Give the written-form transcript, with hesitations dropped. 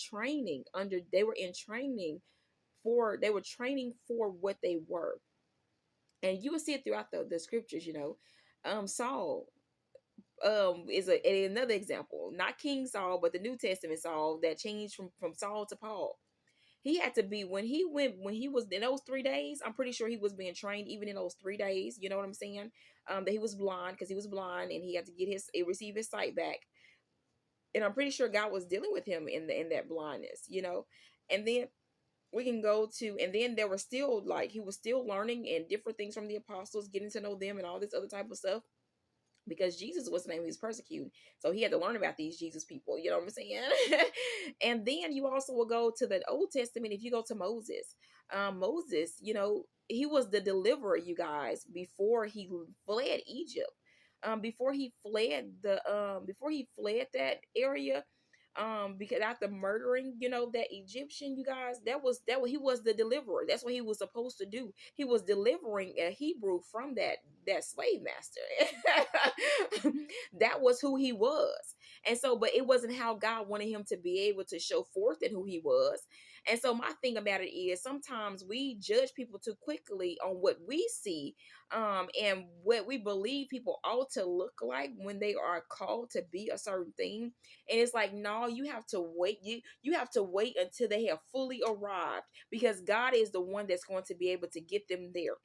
training they were training for what they were. And you will see it throughout the scriptures, Saul another example, not King Saul, but the New Testament Saul that changed from Saul to Paul. He had to be, when he was in those 3 days, I'm pretty sure he was being trained even in those 3 days, you know what I'm saying? That he was blind, because he was blind and he had to receive his sight back. And I'm pretty sure God was dealing with him in that blindness, And then we can go to, and then there was still, like, he was still learning and different things from the apostles, getting to know them and all this other type of stuff, because Jesus was the name he was persecuting. So he had to learn about these Jesus people, you know what I'm saying? And then you also will go to the Old Testament. If you go to Moses, Moses, he was the deliverer, you guys, before he fled Egypt. Before he fled that area, because after murdering, that Egyptian, you guys, he was the deliverer. That's what he was supposed to do. He was delivering a Hebrew from that slave master. That was who he was. And so, but it wasn't how God wanted him to be able to show forth in who he was. And so my thing about it is, sometimes we judge people too quickly on what we see, and what we believe people ought to look like when they are called to be a certain thing. And it's like, no, you have to wait. You have to wait until they have fully arrived, because God is the one that's going to be able to get them there.